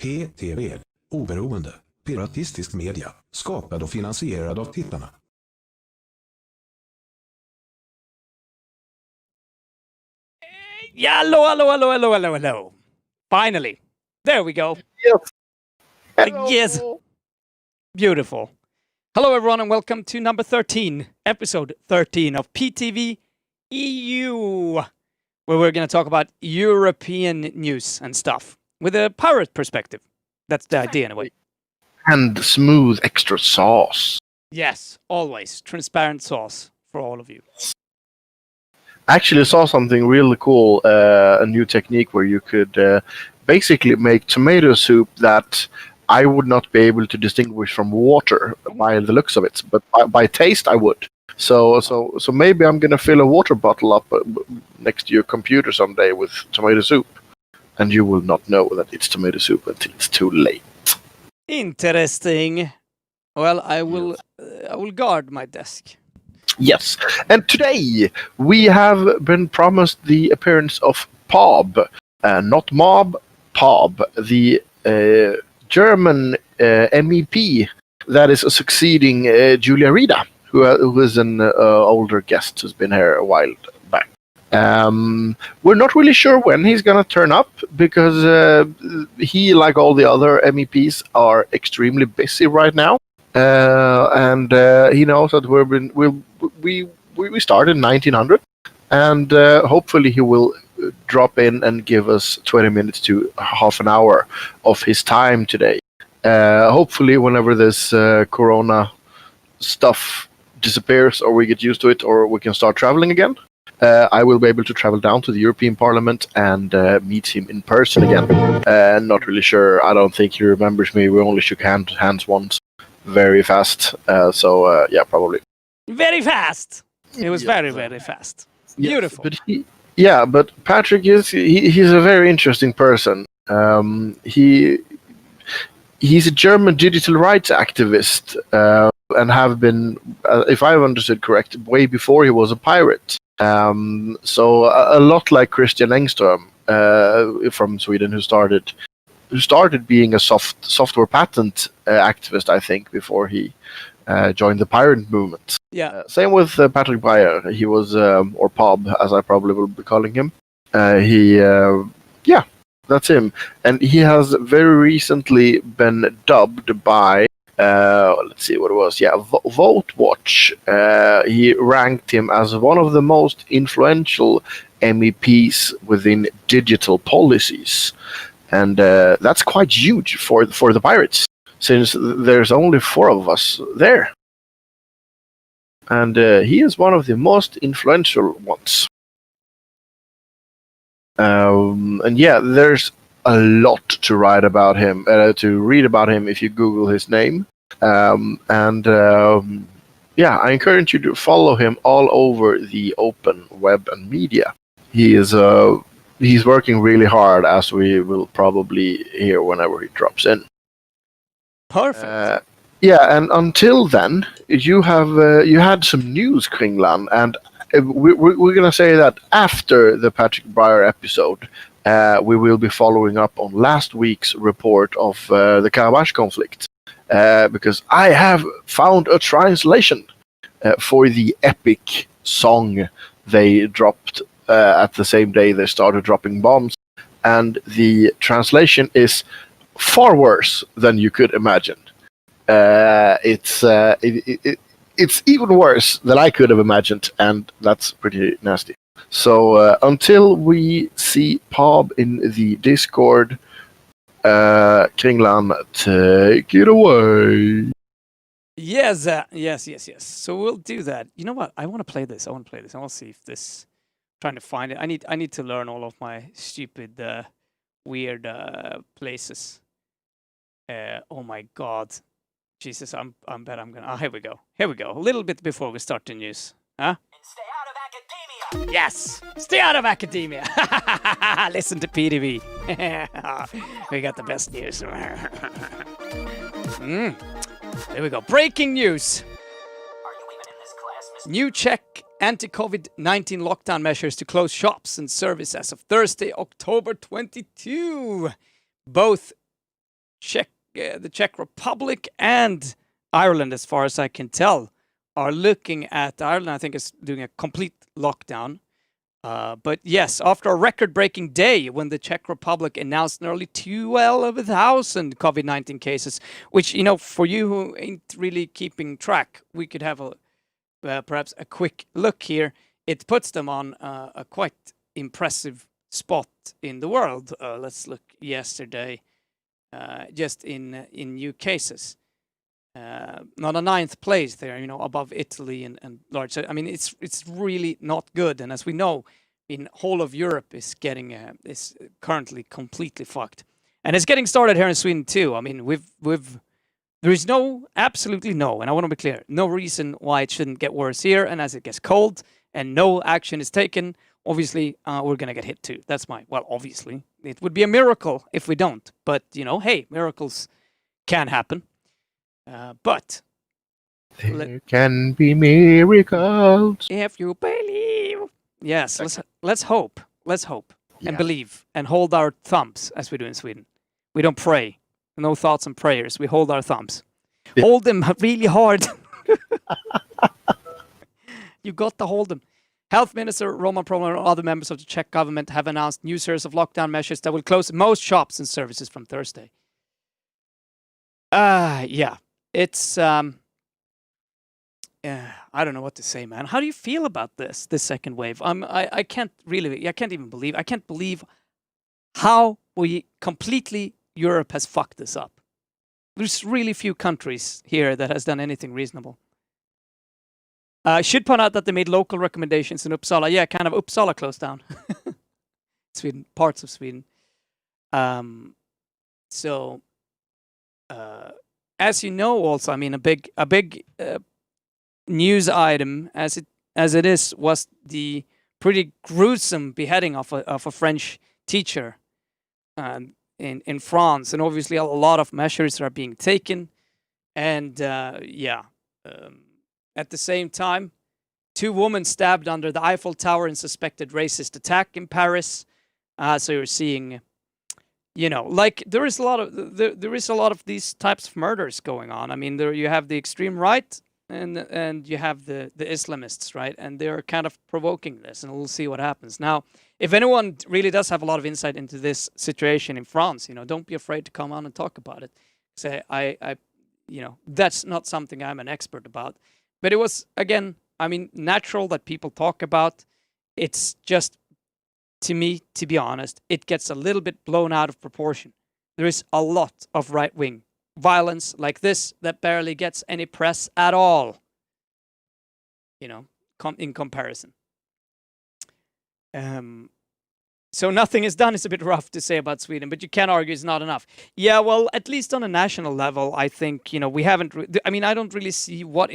PTV, oberoende, piratistisk media, skapad och finansierad av tittarna. Hello. Finally. There we go. Yes. Hello. Yes. Beautiful. Hello, everyone, and welcome to number 13, episode 13 of PTVEU, where we're going to talk about European news and stuff with a pirate perspective. That's the idea, anyway. And smooth extra sauce. Yes, always. Transparent sauce for all of you. I actually saw something really cool, a new technique where you could basically make tomato soup that I would not be able to distinguish from water by the looks of it, but by taste I would. So maybe I'm gonna fill a water bottle up next to your computer someday with tomato soup, and you will not know that it's tomato soup until it's too late. Interesting. Well, I will guard my desk. Yes, and today we have been promised the appearance of Pob, not Mob, Pob, the German MEP that is succeeding Julia Rida, who is an older guest who's been here a while back. We're not really sure when he's going to turn up because he, like all the other MEPs, are extremely busy right now. And he knows that we started in 1900, and hopefully he will drop in and give us 20 minutes to half an hour of his time today. Hopefully, whenever this Corona stuff disappears, or we get used to it, or we can start traveling again, I will be able to travel down to the European Parliament and meet him in person again. Not really sure. I don't think he remembers me. We only shook hands once. Very fast. Yeah, probably. Very fast. It was very fast. Yes, Beautiful. But Patrick he's a very interesting person. He's a German digital rights activist and have been, if I've understood correct, way before he was a pirate. So a lot like Christian Engström from Sweden, who started being a software patent activist, I think, before he joined the pirate movement. Yeah. Same with Patrick Breyer. He was, or Pob, as I probably will be calling him. That's him. And he has very recently been dubbed by, let's see what it was. Yeah, VoteWatch. He ranked him as one of the most influential MEPs within digital policies. And that's quite huge for the pirates, since there's only 4 of us there. And he is one of the most influential ones. And yeah, there's a lot to read about him if you Google his name. Yeah, I encourage you to follow him all over the open web and media. He's working really hard, as we will probably hear whenever he drops in. Perfect. Yeah, and until then, you had some news, Kringlan, and we're gonna say that after the Patrick Breyer episode, we will be following up on last week's report of the Karabakh conflict, because I have found a translation for the epic song they dropped at the same day they started dropping bombs, and the translation is far worse than you could imagine. It's even worse than I could have imagined, and that's pretty nasty. So until we see Pob in the Discord, Kringlan, take it away. Yes. So we'll do that. You know what? I want to play this. I want to see if this. Trying to find it. I need to learn all of my stupid, weird places. Oh my God, Jesus! I'm bet I'm gonna. Here we go. A little bit before we start the news, huh? Stay out of academia. Yes, stay out of academia. Listen to PTV. We got the best news. There we go. Breaking news. Are you even in this class, Mr. New Czech anti-COVID-19 lockdown measures to close shops and service as of Thursday, October 22. Both the Czech Republic and Ireland, as far as I can tell, are looking at Ireland. I think is doing a complete lockdown. But yes, after a record-breaking day when the Czech Republic announced nearly 12,000 COVID-19 cases, which, you know, for you who ain't really keeping track, we could have perhaps a quick look here. It puts them on a quite impressive spot in the world. Let's look yesterday, just in new cases. On a 9th place there, you know, above Italy and large. So, I mean, it's really not good. And as we know, in whole of Europe is currently completely fucked, and it's getting started here in Sweden too. I mean, there is absolutely no, and I want to be clear, no reason why it shouldn't get worse here. And as it gets cold and no action is taken, obviously we're gonna get hit too. Obviously it would be a miracle if we don't. But you know, hey, miracles can happen. But there can be miracles if you believe. Yes, let's hope. Let's hope and Yeah. believe and hold our thumbs as we do in Sweden. We don't pray. No thoughts and prayers. We hold our thumbs. Yeah. Hold them really hard. You got to hold them. Health Minister Roman Promler and other members of the Czech government have announced new series of lockdown measures that will close most shops and services from Thursday. Yeah. It's I don't know what to say, man. How do you feel about this second wave? I can't even believe. I can't believe how Europe has fucked this up. There's really few countries here that has done anything reasonable. I should point out that they made local recommendations in Uppsala. Yeah, kind of Uppsala closed down. Sweden, parts of Sweden. As you know, also, I mean, a big news item as it is was the pretty gruesome beheading of a French teacher in France, and obviously a lot of measures are being taken, and at the same time, 2 women stabbed under the Eiffel Tower in suspected racist attack in Paris. So you're seeing, you know, like there is a lot of these types of murders going on. I mean, there you have the extreme right and you have the Islamists, right? And they're kind of provoking this, and we'll see what happens. Now, if anyone really does have a lot of insight into this situation in France, you know, don't be afraid to come on and talk about it. Say, you know, that's not something I'm an expert about. But it was, again, I mean, natural that people talk about. It's just, to me, to be honest, it gets a little bit blown out of proportion. There is a lot of right-wing violence like this that barely gets any press at all, you know, in comparison. So nothing is done is a bit rough to say about Sweden, but you can argue it's not enough. Yeah, well, at least on a national level, I think, you know, we haven't, I mean, I don't really see why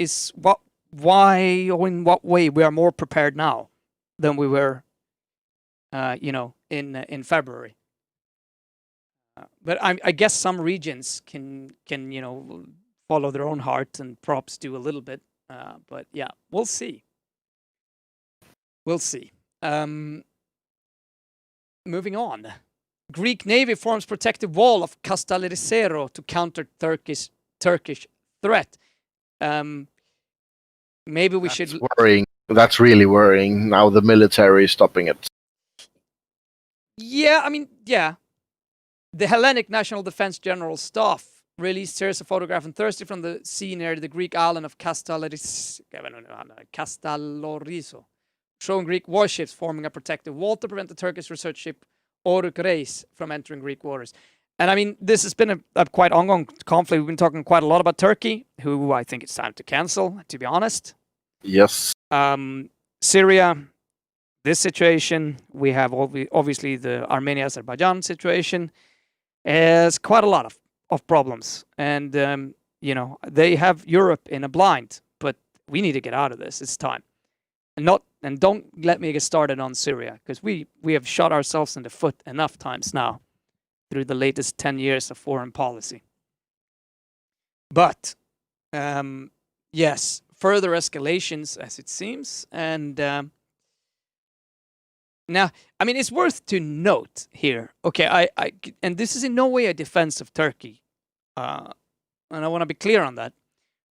or in what way we are more prepared now than we were, you know, in February. But I guess some regions can you know, follow their own heart, and props do a little bit. But yeah, we'll see. We'll see. Moving on. Greek Navy forms protective wall of Castellerisero to counter Turkish threat. Maybe we should. Worrying. That's really worrying. Now the military is stopping it. Yeah, I mean, yeah. The Hellenic National Defense General Staff released series of photographs on Thursday from the sea near the Greek island of Castellorizo, showing Greek warships forming a protective wall to prevent the Turkish research ship Oruk Reis from entering Greek waters. And I mean, this has been a quite ongoing conflict. We've been talking quite a lot about Turkey, who I think it's time to cancel, to be honest. Yes. Syria, this situation. We have obviously the Armenia-Azerbaijan situation. Has quite a lot of problems. And, you know, they have Europe in a blind. But we need to get out of this. It's time. And don't let me get started on Syria, because we have shot ourselves in the foot enough times now through the latest 10 years of foreign policy. But, yes, further escalations, as it seems. And now, I mean, it's worth to note here. Okay, and this is in no way a defense of Turkey. and I want to be clear on that.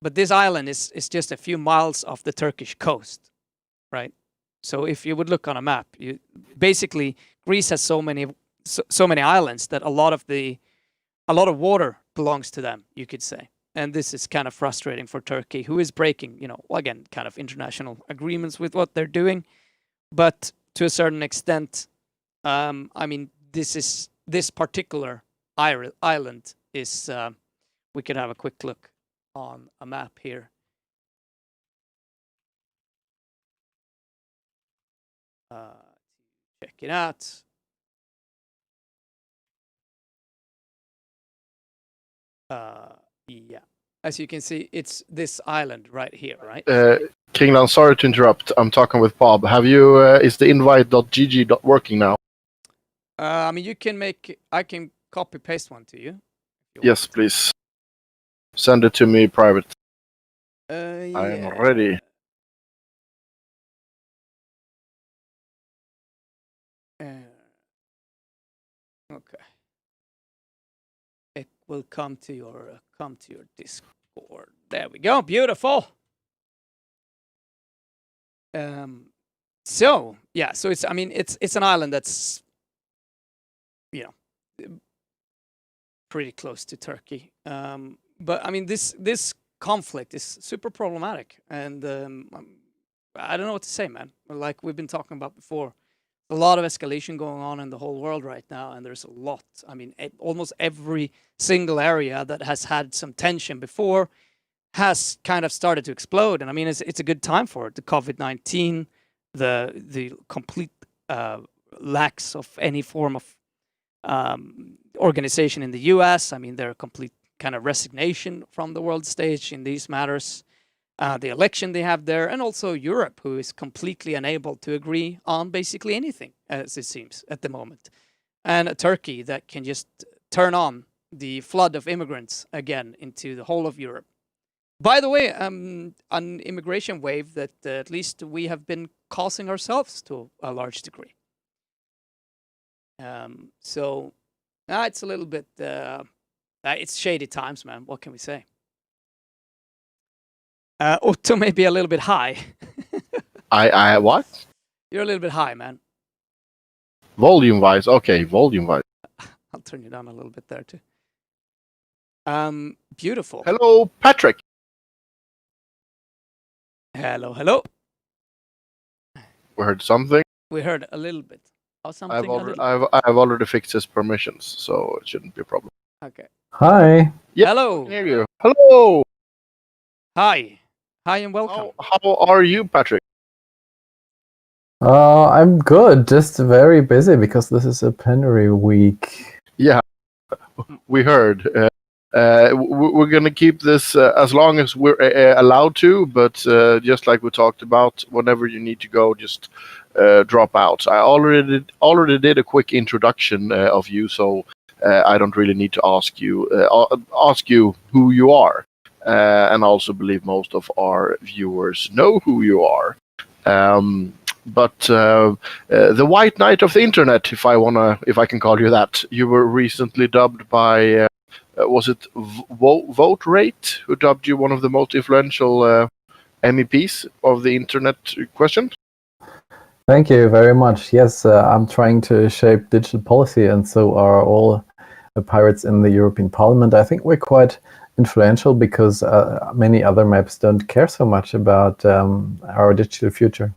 But this island is just a few miles off the Turkish coast, right? So if you would look on a map, basically Greece has so many islands that a lot of water belongs to them, you could say. And this is kind of frustrating for Turkey, who is breaking, again, kind of international agreements with what they're doing. But to a certain extent, I mean, this particular island is. We could have a quick look on a map here. Check it out. Yeah, as you can see, it's this island right here, right? Kingland, sorry to interrupt. I'm talking with Bob. Have you? Is the invite.gg working now? I mean, I can copy paste one to you. Yes, please. Send it to me private. Yeah. I am ready. Okay. It will come to your Discord. There we go. Beautiful. So yeah, so it's it's an island that's pretty close to Turkey. But I mean this conflict is super problematic, and I don't know what to say, man. Like we've been talking about before, a lot of escalation going on in the whole world right now, and there's a lot. I mean, almost every single area that has had some tension before has kind of started to explode, and I mean it's a good time for it. The COVID-19, the complete lacks of any form of organization in the U.S. I mean, their complete kind of resignation from the world stage in these matters. The election they have there, and also Europe, who is completely unable to agree on basically anything, as it seems at the moment. And Turkey that can just turn on the flood of immigrants again into the whole of Europe. By the way, an immigration wave that at least we have been causing ourselves to a large degree. So it's a little bit, it's shady times, man. What can we say? Otto may be a little bit high. I what? You're a little bit high, man. Volume-wise, okay, volume-wise. I'll turn you down a little bit there too. Beautiful. Hello, Patrick. Hello. We heard something. We heard a little bit. Something. I've already fixed his permissions, so it shouldn't be a problem. Okay. Hi. Yep, Hello. I can hear you. Hello. Hi and welcome. How are you, Patrick? I'm good. Just very busy because this is a plenary week. Yeah, we heard. We're going to keep this as long as we're allowed to, but just like we talked about, whenever you need to go, just drop out. I already did a quick introduction of you, so I don't really need to ask you who you are. And also believe most of our viewers know who you are. But the White Knight of the Internet, if I can call you that, you were recently dubbed by, was it Vote Rate, who dubbed you one of the most influential MEPs of the Internet question? Thank you very much. Yes, I'm trying to shape digital policy, and so are all the pirates in the European Parliament. I think we're quite influential because many other MEPs don't care so much about our digital future.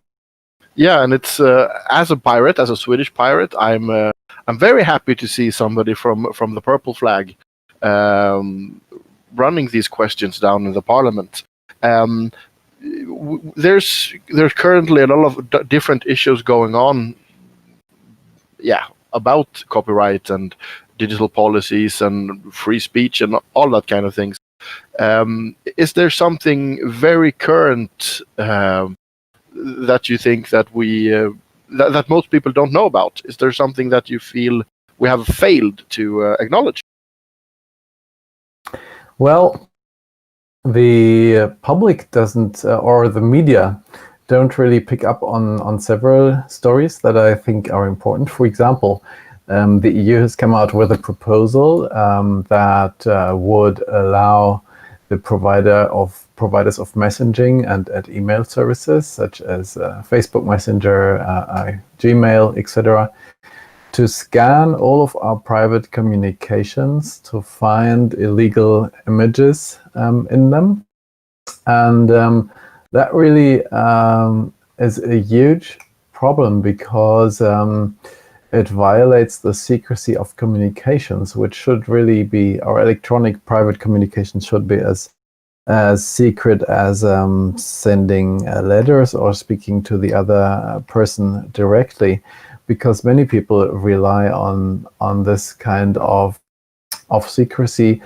Yeah, and it's as a Swedish pirate, I'm very happy to see somebody from the purple flag running these questions down in the Parliament. There's currently a lot of different issues going on. Yeah, about copyright and digital policies and free speech and all that kind of things. Is there something very current that you think that that most people don't know about? Is there something that you feel we have failed to acknowledge? Well, the public doesn't, or the media don't really pick up on several stories that I think are important. For example, the EU has come out with a proposal that would allow the providers of messaging and email services, such as Facebook Messenger, Gmail, etc., to scan all of our private communications to find illegal images in them. And that really is a huge problem because it violates the secrecy of communications, which should really be, our electronic private communications should be as secret as sending letters or speaking to the other person directly, because many people rely on this kind of secrecy,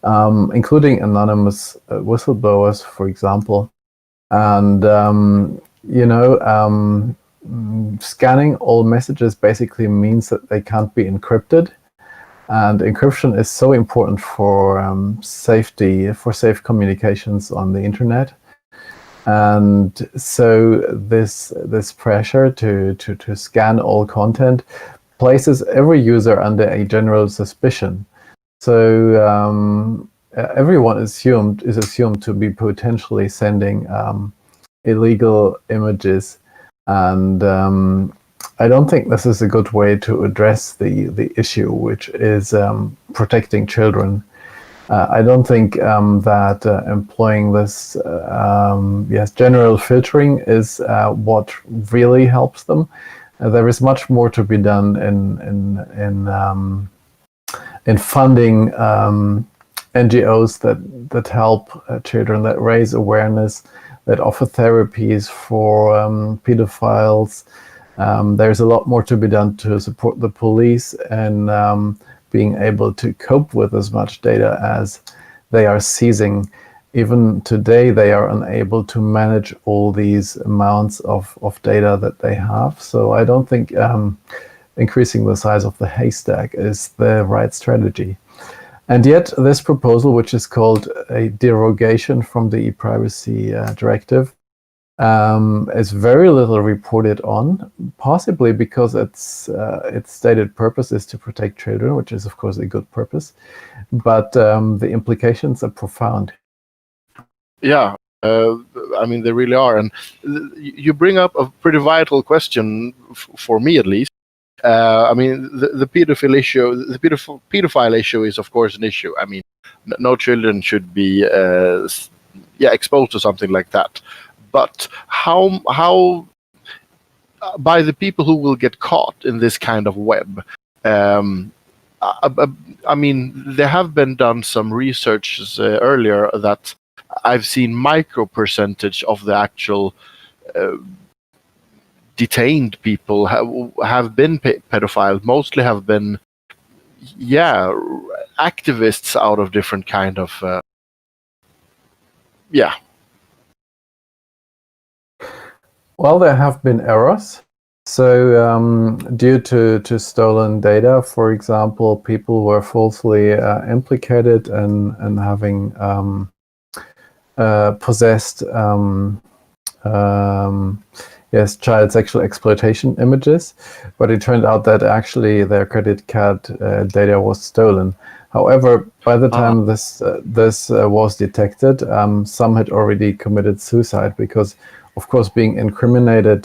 including anonymous whistleblowers, for example. And scanning all messages basically means that they can't be encrypted, and encryption is so important for safety, for safe communications on the internet. And so this pressure to scan all content places every user under a general suspicion. So everyone is assumed to be potentially sending illegal images, and I don't think this is a good way to address the issue, which is protecting children. I don't think that employing this general filtering is what really helps them. There is much more to be done in funding NGOs that help children, that raise awareness, that offer therapies for pedophiles. There's a lot more to be done to support the police and being able to cope with as much data as they are seizing. Even today, they are unable to manage all these amounts of data that they have. So I don't think increasing the size of the haystack is the right strategy. And yet this proposal, which is called a derogation from the e-privacy directive, is very little reported on, possibly because its stated purpose is to protect children, which is of course a good purpose, but the implications are profound. Yeah, I mean, they really are. And you bring up a pretty vital question, for me at least. I mean, the pedophile issue, the pedophile issue is of course an issue. I mean, no children should be exposed to something like that. But how by the people who will get caught in this kind of web? I mean, there have been done some research earlier that I've seen micro percentage of the actual detained people have been pedophiles. Mostly have been, activists out of different kind of, Well, there have been errors. So due to stolen data, for example, people were falsely implicated in having possessed child sexual exploitation images, but it turned out that actually their credit card data was stolen. However, by the time this was detected, some had already committed suicide because, of course, being incriminated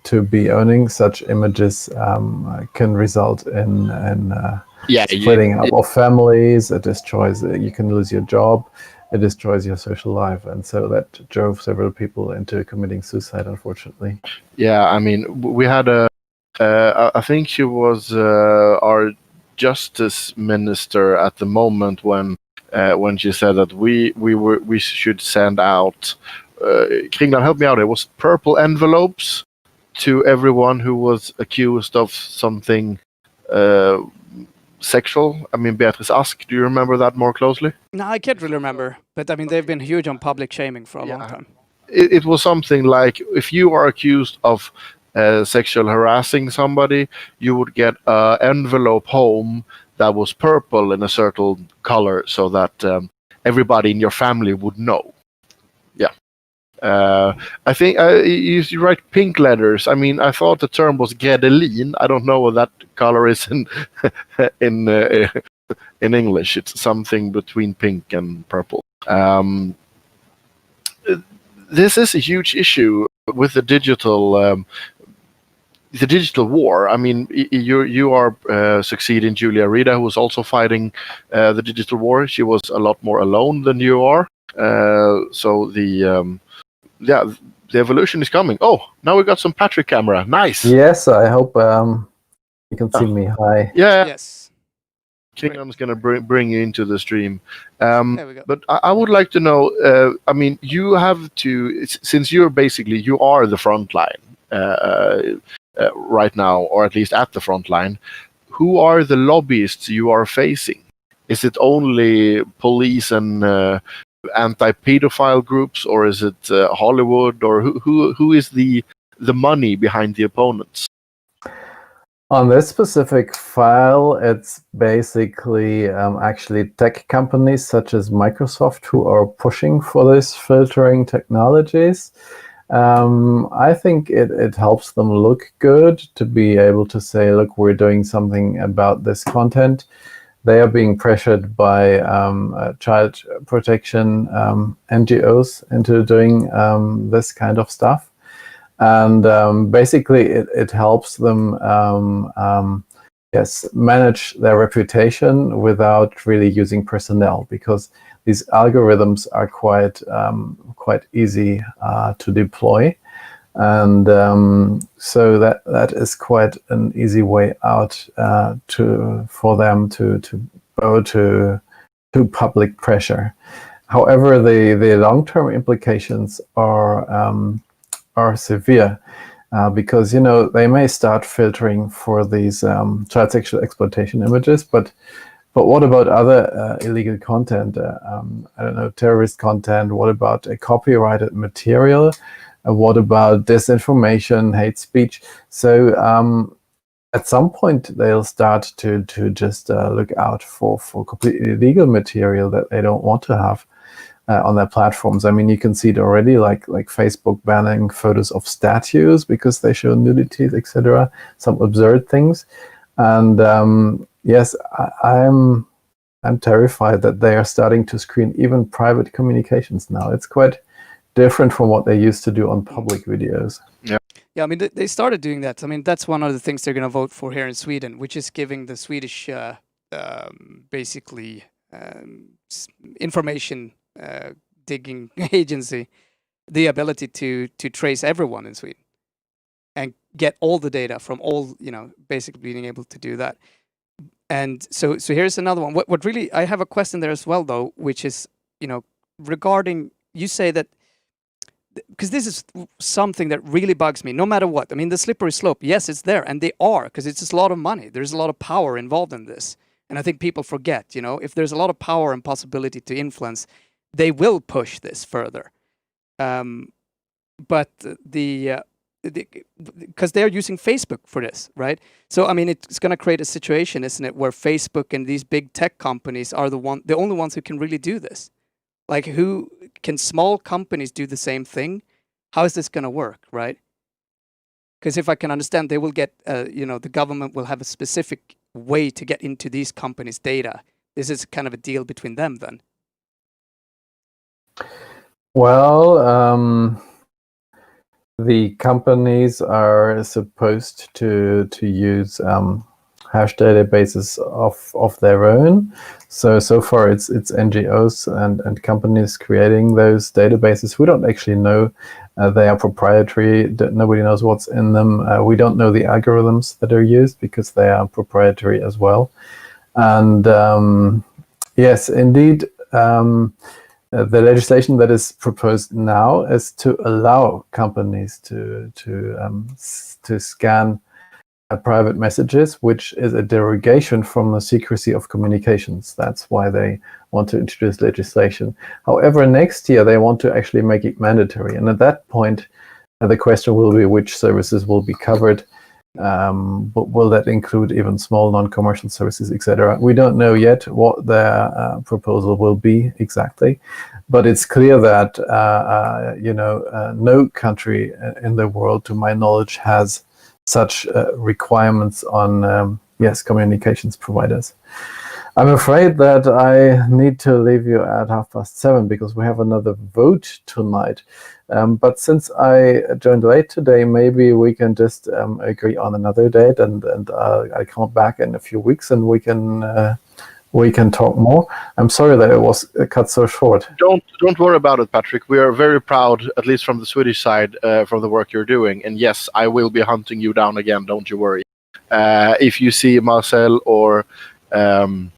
to be owning such images can result in splitting up of families. It destroys. You can lose your job. It destroys your social life, and so that drove several people into committing suicide, unfortunately. Yeah, I mean, we had I think she was our justice minister at the moment when she said that we should send out. Kringland, help me out. It was purple envelopes to everyone who was accused of something sexual. I mean, Beatrice Ask, do you remember that more closely? No, I can't really remember, but I mean, they've been huge on public shaming for a long time. It was something like, if you are accused of sexual harassing somebody, you would get an envelope home that was purple in a certain color so that everybody in your family would know. Yeah. I think you write pink letters. I mean, I thought the term was gredelin. I don't know what that color is in in in English. It's something between pink and purple. This is a huge issue with the digital war. I mean, you are succeeding Julia Rita, who was also fighting the digital war. She was a lot more alone than you are. So the evolution is coming. Oh, now we got some Patrick camera. Nice. Yes, I hope you can see me. Hi. Yeah. Yes. Kingdom's gonna bring you into the stream. There we go. But I would like to know. I mean, you have to, since you are the front line right now, or at least at the front line. Who are the lobbyists you are facing? Is it only police and anti-pedophile groups, or is it Hollywood, or who is the money behind the opponents? On this specific file, it's basically actually tech companies such as Microsoft who are pushing for these filtering technologies. I think it helps them look good to be able to say, look, we're doing something about this content. They are being pressured by child protection NGOs into doing this kind of stuff. And basically, it helps them manage their reputation without really using personnel, because these algorithms are quite easy to deploy, and so that is quite an easy way out for them to go to public pressure. However, the long-term implications are severe, because they may start filtering for these child sexual exploitation images, but what about other illegal content? I don't know, terrorist content. What about copyrighted material? What about disinformation, hate speech? So at some point they'll start to just look out for completely illegal material that they don't want to have on their platforms. I mean, you can see it already, like Facebook banning photos of statues because they show nudity, etc. Some absurd things, and yes, I'm terrified that they are starting to screen even private communications now. It's quite different from what they used to do on public videos. Yeah, I mean, they started doing that. I mean, that's one of the things they're going to vote for here in Sweden, which is giving the Swedish, basically, information digging agency the ability to trace everyone in Sweden and get all the data from all, basically being able to do that. And so here's another one. What really, I have a question there as well, though, which is, regarding, you say that, because this is something that really bugs me, no matter what. I mean, the slippery slope, yes, it's there, and they are, because it's just a lot of money. There's a lot of power involved in this. And I think people forget, if there's a lot of power and possibility to influence, they will push this further. But because they're using Facebook for this, right? So, I mean, it's going to create a situation, isn't it, where Facebook and these big tech companies are the only ones who can really do this. Like, who can small companies do the same thing? How is this going to work, right? Because if I can understand, they will get, the government will have a specific way to get into these companies' data. This is kind of a deal between them then. Well, the companies are supposed to use hash databases of their own. So far it's NGOs and companies creating those databases. We don't actually know. They are proprietary. Nobody knows what's in them. We don't know the algorithms that are used because they are proprietary as well. And yes, indeed, the legislation that is proposed now is to allow companies to scan private messages, which is a derogation from the secrecy of communications. That's why they want to introduce legislation. However, next year they want to actually make it mandatory, and at that point, the question will be which services will be covered. But will that include even small non-commercial services, etc.? We don't know yet what their proposal will be exactly, but it's clear that no country in the world, to my knowledge, has such requirements on communications providers. I'm afraid that I need to leave you at 7:30 because we have another vote tonight. But since I joined late today, maybe we can just agree on another date, and I come back in a few weeks, and we can talk more. I'm sorry that it was cut so short. Don't worry about it, Patrick. We are very proud, at least from the Swedish side, from the work you're doing. And yes, I will be hunting you down again. Don't you worry. If you see Marcel or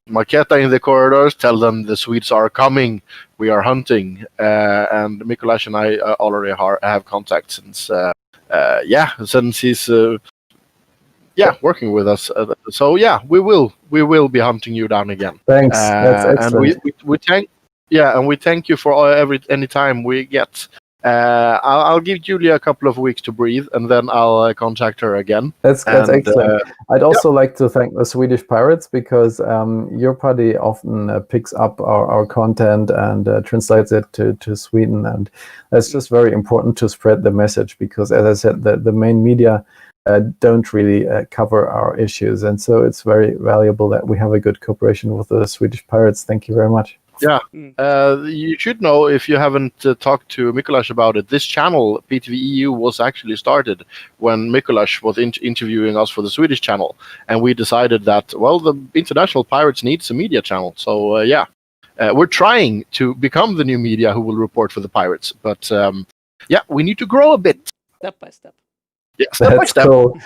Marketa in the corridors, tell them the Swedes are coming. We are hunting, and Mikuláš and I already have contact since he's working with us. So yeah, we will be hunting you down again. Thanks. That's excellent. And we thank you for any time we get. I'll give Julia a couple of weeks to breathe, and then I'll contact her again. That's excellent. I'd also like to thank the Swedish Pirates, because your party often picks up our content and translates it to Sweden, and that's just very important to spread the message, because, as I said, the main media don't really cover our issues, and so it's very valuable that we have a good cooperation with the Swedish Pirates. Thank you very much. Yeah, you should know, if you haven't talked to Mikuláš about it, this channel, PTVEU, was actually started when Mikuláš was interviewing us for the Swedish channel. And we decided that, well, the International Pirates needs a media channel. So, we're trying to become the new media who will report for the Pirates. But, we need to grow a bit. Step by step. Yeah, step by step. Cool.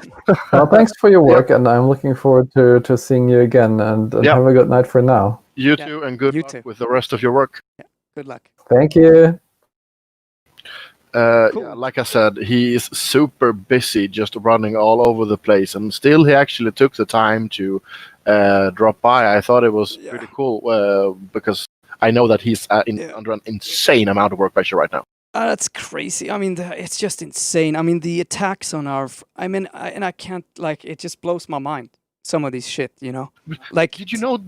Well, thanks for your work, and I'm looking forward to seeing you again. And have a good night for now. You too, and good luck with the rest of your work. Yeah, good luck. Thank you. Cool. Like I said, he is super busy, just running all over the place, and still he actually took the time to drop by. I thought it was pretty cool, because I know that he's under an insane amount of work pressure right now. That's crazy. I mean, it's just insane. I mean, the attacks on our... I can't, it just blows my mind, some of these shit, Did you know...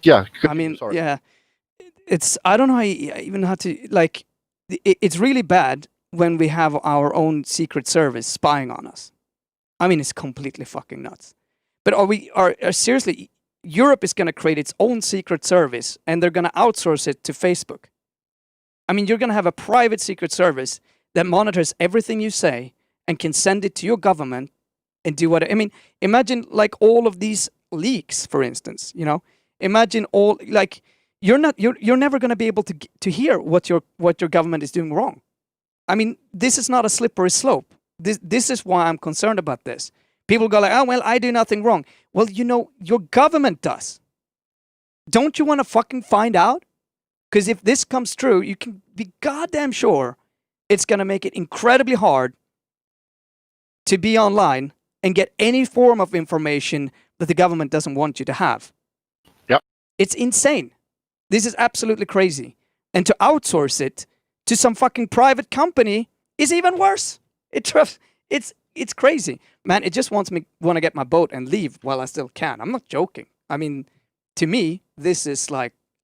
Yeah. I mean, sorry. It's... I don't know even how to... it's really bad when we have our own secret service spying on us. I mean, it's completely fucking nuts. But seriously, Europe is going to create its own secret service, and they're going to outsource it to Facebook. I mean, you're going to have a private secret service that monitors everything you say and can send it to your government and do what... I mean, imagine all of these leaks, for instance, Imagine all... you're never going to be able to hear what your government is doing wrong. I mean, this is not a slippery slope. This is why I'm concerned about this. People go like, oh, well, I do nothing wrong. Well, your government does. Don't you want to fucking find out? Because if this comes true, you can be goddamn sure it's going to make it incredibly hard to be online and get any form of information that the government doesn't want you to have. Yep. It's insane. This is absolutely crazy. And to outsource it to some fucking private company is even worse. It's crazy. Man, it just want to get my boat and leave while I still can. I'm not joking. I mean, to me, this is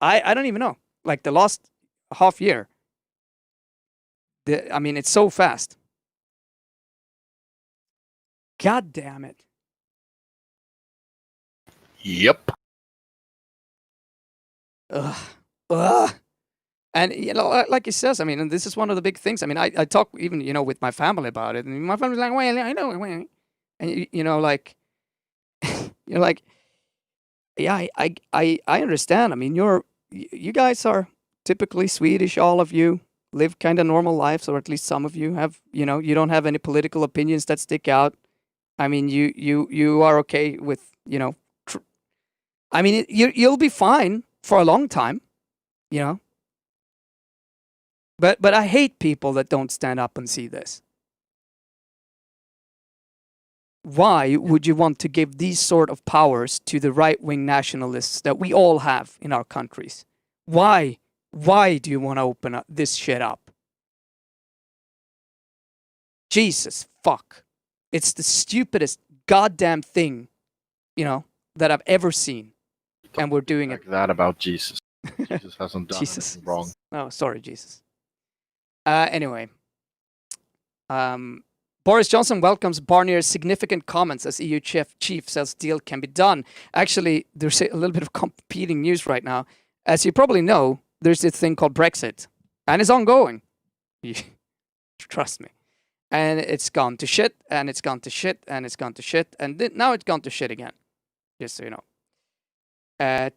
I don't even know. The last half year. It's so fast. God damn it. Yep. Ugh. And, like he says, and this is one of the big things. I talk even, with my family about it. And my family's like, well, I know. And, you're like, yeah, I understand. You guys are typically Swedish, all of you. Live kind of normal lives, or at least some of you have, you don't have any political opinions that stick out. You are okay with, you'll be fine for a long time, But I hate people that don't stand up and see this. Why would you want to give these sort of powers to the right-wing nationalists that we all have in our countries? Why? Why do you want to open this shit up? Jesus fuck. It's the stupidest goddamn thing, that I've ever seen. And we're doing Like it. that about Jesus. Jesus hasn't done Jesus. anything wrong. Oh, sorry, Jesus. Anyway. Boris Johnson welcomes Barnier's significant comments as EU chief says deal can be done. Actually, there's a little bit of competing news right now. As you probably know, there's this thing called Brexit. And it's ongoing. Trust me. And it's gone to shit, and it's gone to shit, and it's gone to shit, and now it's gone to shit again. Just so you know.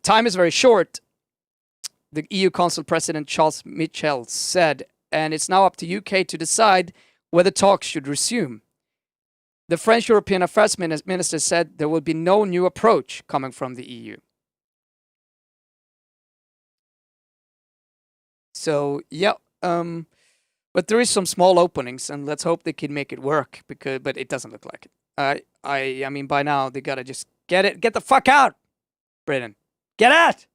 Time is very short. The EU Council President Charles Michel said, and it's now up to UK to decide whether talks should resume. The French European Affairs Minister said there will be no new approach coming from the EU. So, yeah, but there is some small openings, and let's hope they can make it work, but it doesn't look like it. I mean, by now, they gotta just get the fuck out, Britain. Get out!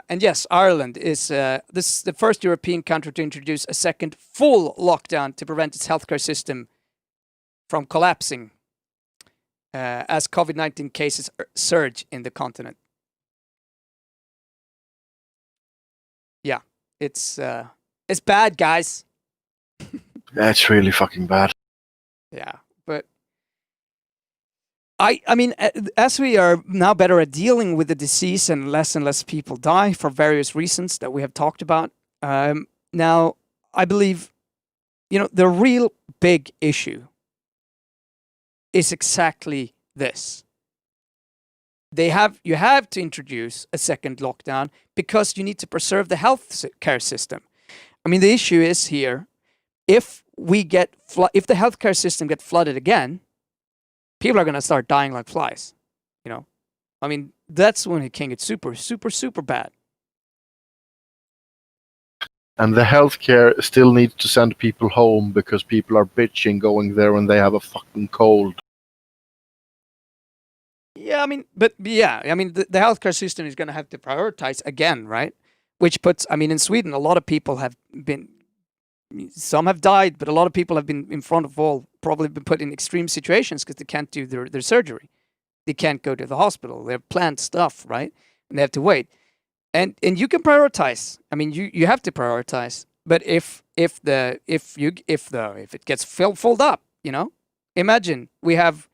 And yes, Ireland is the first European country to introduce a second full lockdown to prevent its healthcare system from collapsing as COVID-19 cases surge in the continent. Yeah, it's bad, guys. That's really fucking bad. Yeah, but I mean, as we are now better at dealing with the disease and less people die for various reasons that we have talked about, now I believe, the real big issue is exactly this. You have to introduce a second lockdown because you need to preserve the health care system. I mean, the issue is here, if the healthcare system gets flooded again, people are going to start dying like flies, I mean, that's when it can get super, super, super bad. And the healthcare still needs to send people home because people are bitching going there when they have a fucking cold. Yeah, I mean, the healthcare system is going to have to prioritize again, right? Which puts, in Sweden, a lot of people have been, some have died, but a lot of people have been in front of probably been put in extreme situations because they can't do their surgery. They can't go to the hospital. They have planned stuff, right? And they have to wait. And you can prioritize. I mean, you have to prioritize. But if it gets filled up, imagine we have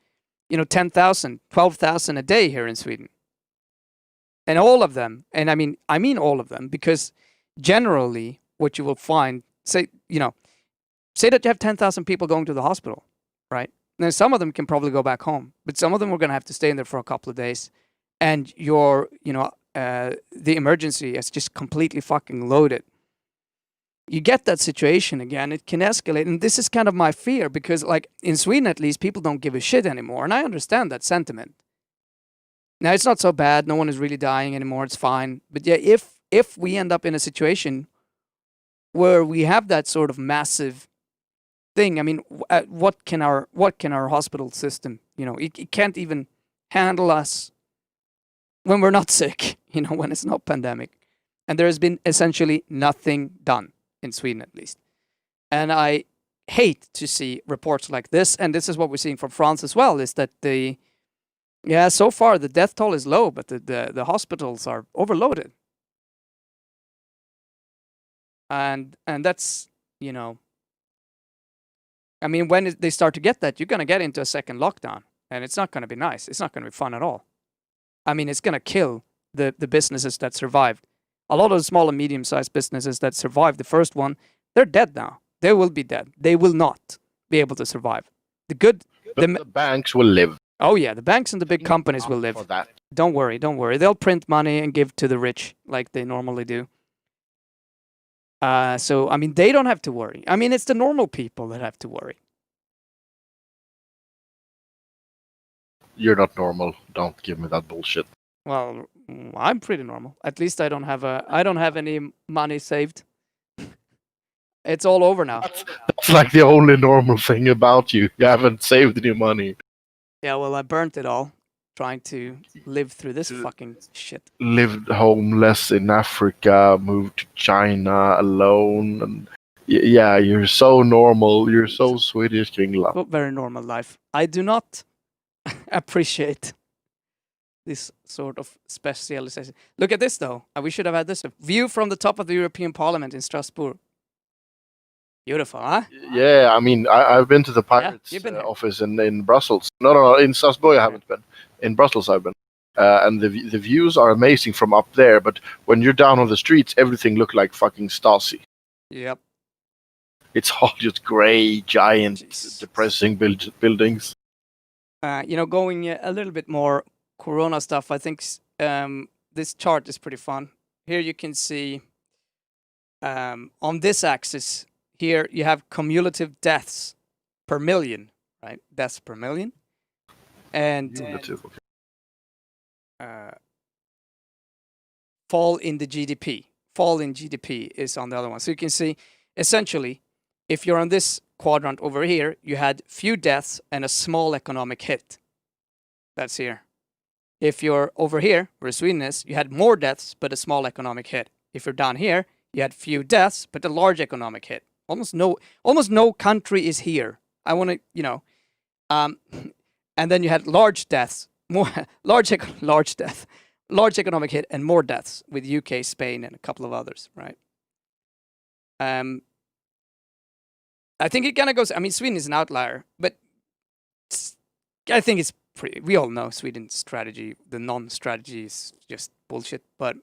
10,000, 12,000 a day here in Sweden. And all of them, and I mean all of them, because generally what you will find, say that you have 10,000 people going to the hospital, right? Now some of them can probably go back home, but some of them are going to have to stay in there for a couple of days. And the emergency is just completely fucking loaded. You get that situation again, it can escalate. And this is kind of my fear because, like, in Sweden at least, people don't give a shit anymore. And I understand that sentiment. Now, it's not so bad. No one is really dying anymore. It's fine. But yeah, if we end up in a situation where we have that sort of massive thing, I mean, what can our hospital system, it can't even handle us when we're not sick, when it's not pandemic. And there has been essentially nothing done. In Sweden, at least. And I hate to see reports like this, and this is what we're seeing from France as well, is that so far the death toll is low, but the hospitals are overloaded. And that's, I mean, when they start to get that, you're going to get into a second lockdown, and it's not going to be nice. It's not going to be fun at all. I mean, it's going to kill the businesses that survived. A lot of the small and medium-sized businesses that survived the first one, they're dead now. They will be dead. They will not be able to survive. The banks will live. Oh yeah, the banks and the big companies will live. Don't worry. They'll print money and give to the rich like they normally do. So, I mean, they don't have to worry. I mean, it's the normal people that have to worry. You're not normal. Don't give me that bullshit. Well, I'm pretty normal. At least I don't have any money saved. It's all over now. That's like the only normal thing about you. You haven't saved any money. Yeah, well, I burnt it all trying to live through this fucking shit. Lived homeless in Africa, moved to China alone, and Yeah, you're so normal. You're so Swedish, Kringla. Well, very normal life. I do not appreciate this sort of specialization. Look at this, though. We should have had this. A view from the top of the European Parliament in Strasbourg. Beautiful, huh? Yeah, I mean, I've been to the Pirates you've been there. office in Brussels. No, in Strasbourg I haven't been. In Brussels I've been. And the views are amazing from up there, but when you're down on the streets, everything look like fucking Stasi. Yep. It's all just grey, giant, Jesus. depressing buildings. Going a little bit more Corona stuff, I think this chart is pretty fun. Here you can see on this axis, here you have cumulative deaths per million, right? Deaths per million. And fall in the GDP. Fall in GDP is on the other one. So you can see, essentially, if you're on this quadrant over here, you had few deaths and a small economic hit. That's here. If you're over here, where Sweden is, you had more deaths, but a small economic hit. If you're down here, you had few deaths, but a large economic hit. Almost no country is here. I want to, and then you had large deaths, more large economic hit, and more deaths with UK, Spain, and a couple of others, right? I think it kind of goes. I mean, Sweden is an outlier, but I think it's pretty. We all know Sweden's strategy. The non-strategy is just bullshit. But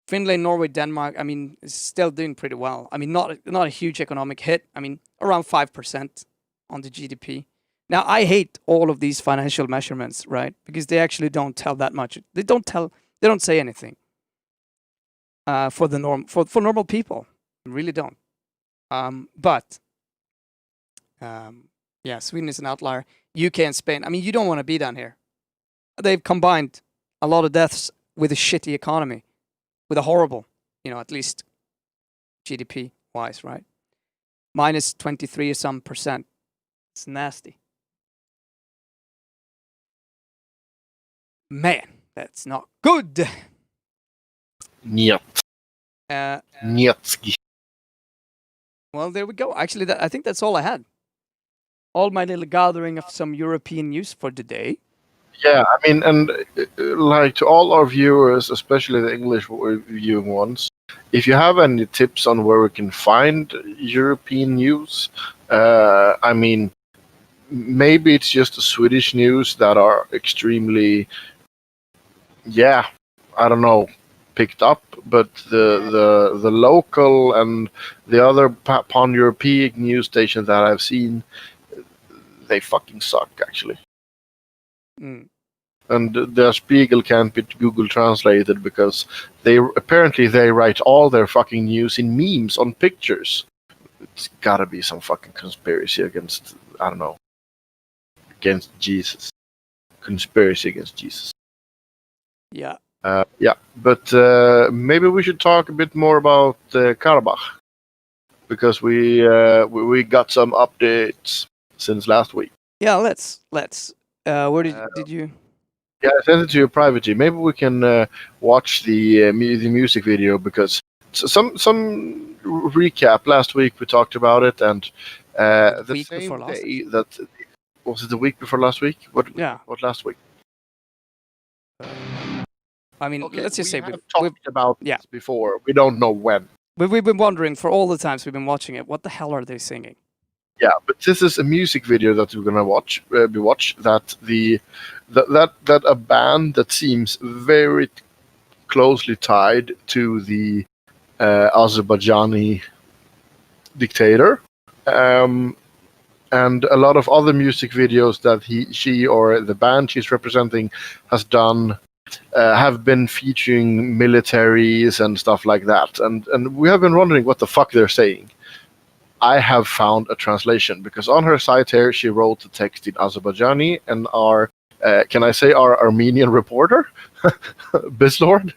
Finland, Norway, Denmark, I mean, is still doing pretty well. I mean, not a huge economic hit. I mean, around 5% on the GDP. Now, I hate all of these financial measurements, right? Because they actually don't tell that much. They don't say anything for normal people. They really don't. Yeah, Sweden is an outlier. UK and Spain. I mean, you don't want to be down here. They've combined a lot of deaths with a shitty economy, with a horrible, at least GDP wise, right? Minus 23 or some percent. It's nasty. Man, that's not good. Niet. Nietski. Well, there we go. Actually, I think that's all I had. All my little gathering of some European news for today. Yeah, I mean, and like to all our viewers, especially the English viewing ones, if you have any tips on where we can find European news, I mean, maybe it's just the Swedish news that are extremely, I don't know, picked up, but the local and the other pan-European news stations that I've seen, they fucking suck, actually. And their Spiegel can't be Google translated because they write all their fucking news in memes on pictures. It's gotta be some fucking conspiracy against, I don't know, against Jesus. Conspiracy against Jesus. Yeah. But maybe we should talk a bit more about Karabakh, because we got some updates since last week. Yeah, let's. Where did you? Yeah, I sent it to you privately. Maybe we can watch the music video, because some recap. Last week we talked about it, and the same day that was it the week before last week? What last week? I mean, okay, let's just say we've talked about this before. We don't know when. We've been wondering for all the times we've been watching it. What the hell are they singing? Yeah, but this is a music video that we're gonna watch. That a band that seems very closely tied to the Azerbaijani dictator, and a lot of other music videos that she or the band she's representing has done have been featuring militaries and stuff like that, and we have been wondering what the fuck they're saying. I have found a translation, because on her site here she wrote the text in Azerbaijani, and our Armenian reporter, Bizlord,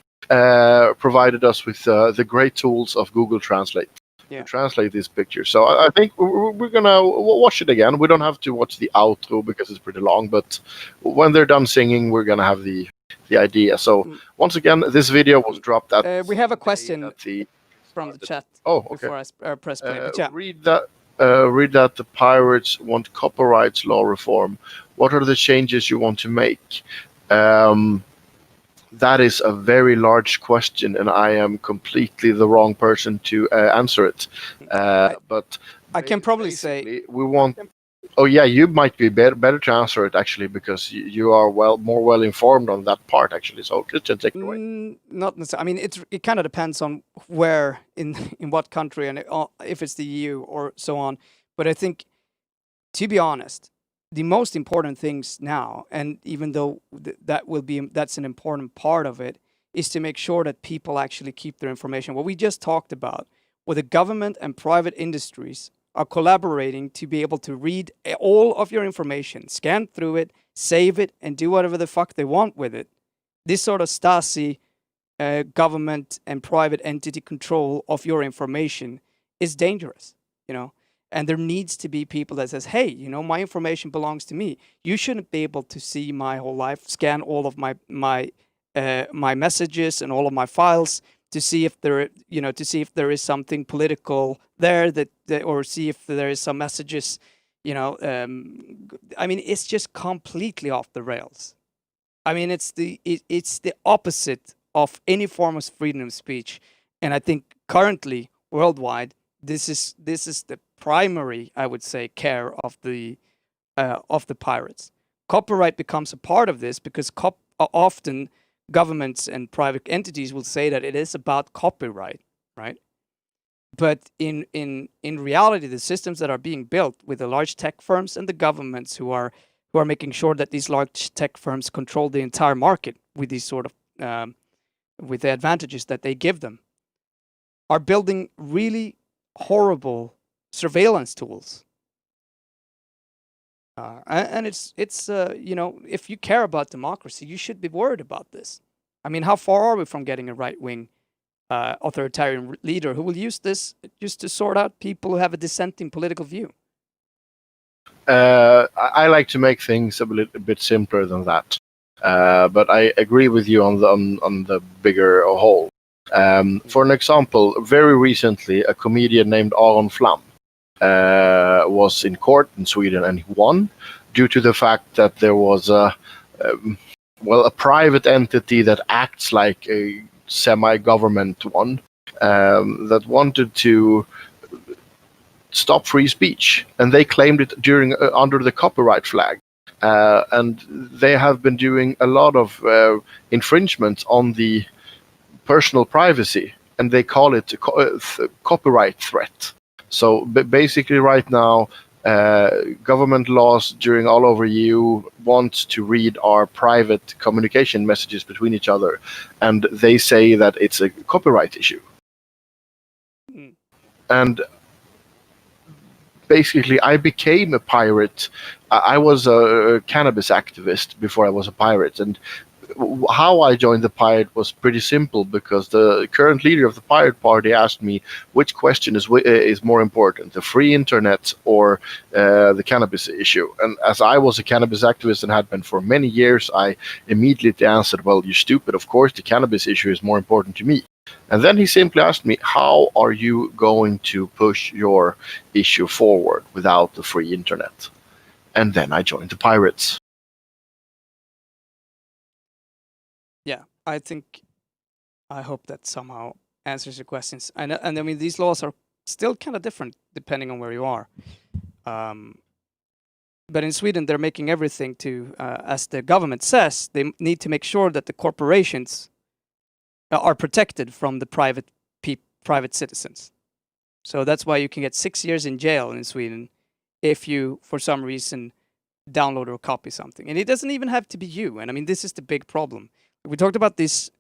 provided us with the great tools of Google Translate to translate these pictures. So I think we're gonna watch it again. We don't have to watch the outro because it's pretty long, but when they're done singing, we're gonna have the idea. So once again, this video was dropped at. We have a question. from the chat Oh, okay. before I press play. But yeah, Read that the pirates want copyright law reform. What are the changes you want to make? That is a very large question, and I am completely the wrong person to answer it. But I can probably say basically, we want. Oh yeah, you might be better to answer it actually, because you are more well informed on that part actually. So Christian, take it away. not necessarily. I mean, it kind of depends on where in what country and if it's the EU or so on. But I think, to be honest, the most important things now, and even though that's an important part of it, is to make sure that people actually keep their information. What we just talked about, where the government and private industries are collaborating to be able to read all of your information, scan through it, save it, and do whatever the fuck they want with it. This sort of Stasi government and private entity control of your information is dangerous, you know. And there needs to be people that says, hey, you know, my information belongs to me. You shouldn't be able to see my whole life, scan all of my messages and all of my files to see if there is something political there or see if there is some messages, you know. I mean, it's just completely off the rails. I mean, it's the opposite of any form of freedom of speech. And I think currently worldwide, this is the primary, I would say, care of the pirates. Copyright becomes a part of this because often governments and private entities will say that it is about copyright, right? But in reality, the systems that are being built with the large tech firms and the governments who are making sure that these large tech firms control the entire market with these sort of with the advantages that they give them, are building really horrible surveillance tools. And it's you know, if you care about democracy, you should be worried about this. I mean, how far are we from getting a right-wing authoritarian leader who will use this just to sort out people who have a dissenting political view? I like to make things a bit simpler than that, but I agree with you on the bigger whole. For an example, very recently, a comedian named Aron Flam was in court in Sweden, and he won due to the fact that there was a private entity that acts like a semi-government one that wanted to stop free speech, and they claimed it under the copyright flag. And they have been doing a lot of infringements on the personal privacy, and they call it a copyright threat. So basically right now, government laws during all over EU want to read our private communication messages between each other, and they say that it's a copyright issue. And basically, I became a pirate. I was a cannabis activist before I was a pirate, and how I joined the pirate was pretty simple, because the current leader of the pirate party asked me which question is more important, the free internet or the cannabis issue. And as I was a cannabis activist and had been for many years, I immediately answered, well, you're stupid, of course the cannabis issue is more important to me. And then he simply asked me, how are you going to push your issue forward without the free internet? And then I joined the pirates. Yeah, I hope that somehow answers your questions. And I mean, these laws are still kind of different depending on where you are. But in Sweden, they're making everything to, as the government says, they need to make sure that the corporations are protected from the private citizens. So that's why you can get 6 years in jail in Sweden if you, for some reason, download or copy something. And it doesn't even have to be you. And I mean, this is the big problem. We talked about this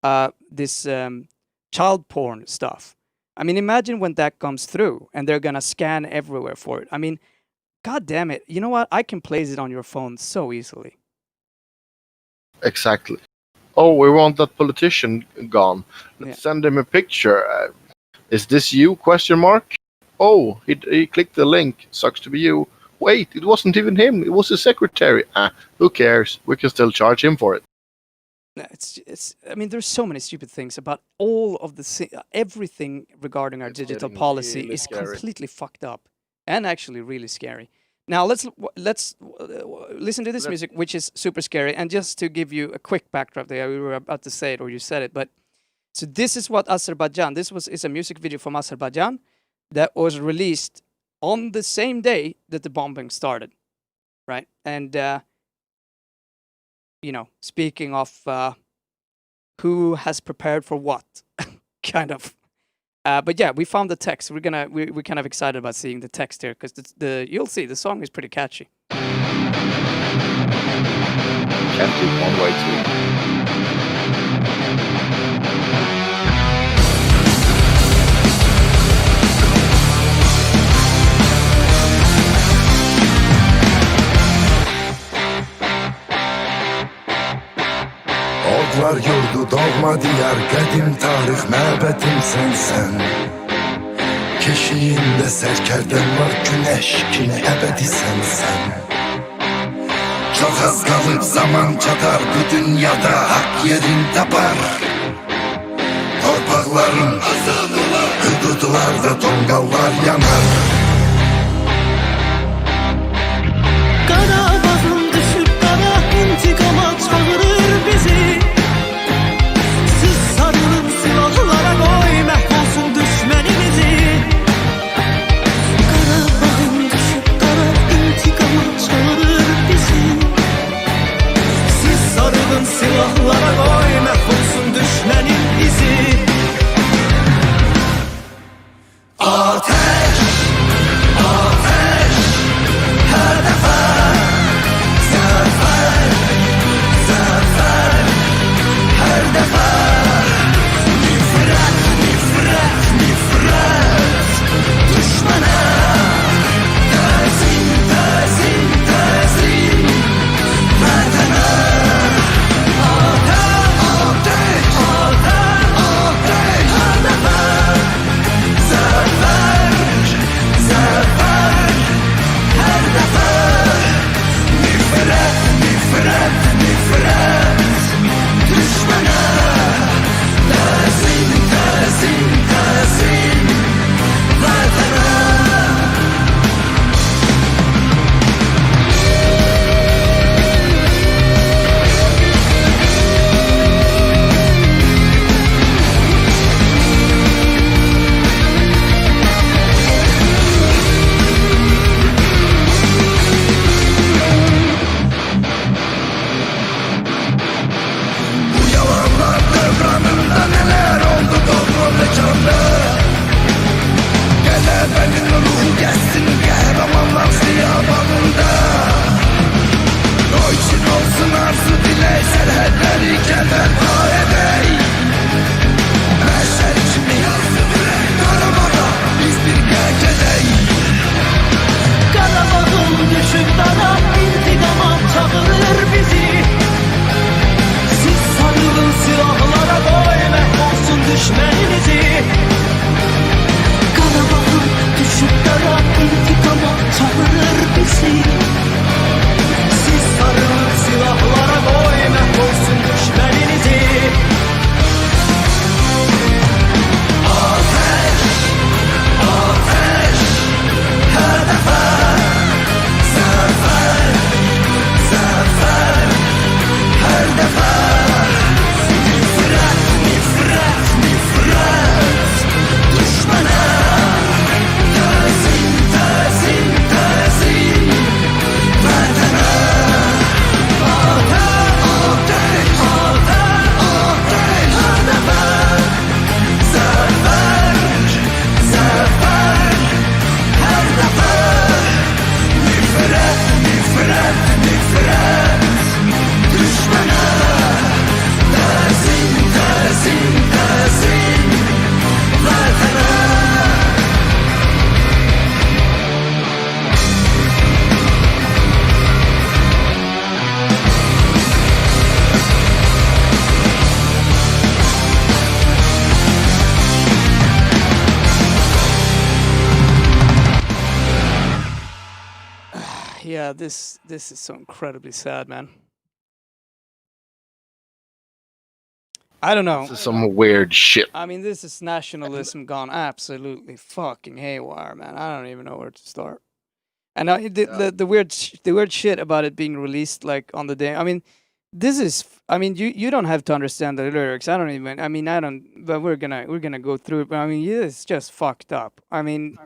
child porn stuff. I mean, imagine when that comes through and they're gonna scan everywhere for it. I mean, god damn it. You know what? I can place it on your phone so easily. Exactly. Oh, we want that politician gone. Let's send him a picture. Is this you? Question mark. Oh, he clicked the link. Sucks to be you. Wait, it wasn't even him. It was his secretary. Who cares? We can still charge him for it. No, it's. I mean, there's so many stupid things about all of everything regarding our It's digital getting policy really is scary. completely fucked up and actually really scary. Now let's listen to this music, which is super scary. And just to give you a quick backdrop, there we were about to say it or you said it, but so this is what Azerbaijan. Is a music video from Azerbaijan that was released on the same day that the bombing started, right? And speaking of who has prepared for what, kind of. But yeah, we found the text. We're kind of excited about seeing the text here because you'll see the song is pretty catchy. Can't do one way too. Orklar yurdu doğma diyar Qədim tarix məbədimsən sən Keşiyində sərkərdən var Günəş kimi əbədisən sən Çox az qalıb zaman çatar Bu dünyada haqq yerin tapar Torpaqların hüdudlarda tonqallar yanar Qarabağım düşüb qara intiqama çağırır bizi Siz sarılın silahlara qoy məhv olsun düşmənimizi Qarabağım düşüb qara intiqama çağırır bizi Siz sarılın silahlara qoy məhv olsun düşmənin izi Ateş, ateş, hedefe Zafer, zafer, her defa Nifret, nifret, nifret Düşmana Tezin, tezin, tezin Vatana Ateş, ateş, ateş, ateş Hedefe Zafer, zafer, her defa Nifret, nifret, nifret Düşmana Tezin, tezin, tezin Vatana Bu yalanlar devranında neler oldu doğru ve canlı Gelebenin ruhu gelsin kahramanlar ziyabanında O için olsun arzu dilek serhetleri keder edey Meşer içimi yazdı direk Karabağ'a biz bir gecedey Qarabağım düşüb qara intiqama çağırır bizi Siz sarılın silahlara qoy məhv olsun düşməninizi Qarabağım düşüb qara intiqama çağırır bizi Siz sarılın silahlara qoy məhv olsun düşməninizi Ateş, ateş, hedefe Zafer, zafer, her defa Nifret, nifret, nifret Düşmana Tezin, tezin, tezin Vatana Ateş, ateş, ateş, ateş Hedefe Zafer, zafer, her defa Nifret, nifret, nifret Düşmana Tezin, tezin, tezin Vatana Yeah, this is so incredibly sad, man. I don't know. This is some weird shit. I mean, this is nationalism gone absolutely fucking haywire, man. I don't even know where to start. And the weird shit about it being released like on the day. I mean, this is. I mean, you don't have to understand the lyrics. I don't even. I mean, I don't. But we're gonna go through it. But I mean, yeah, it's just fucked up. I mean,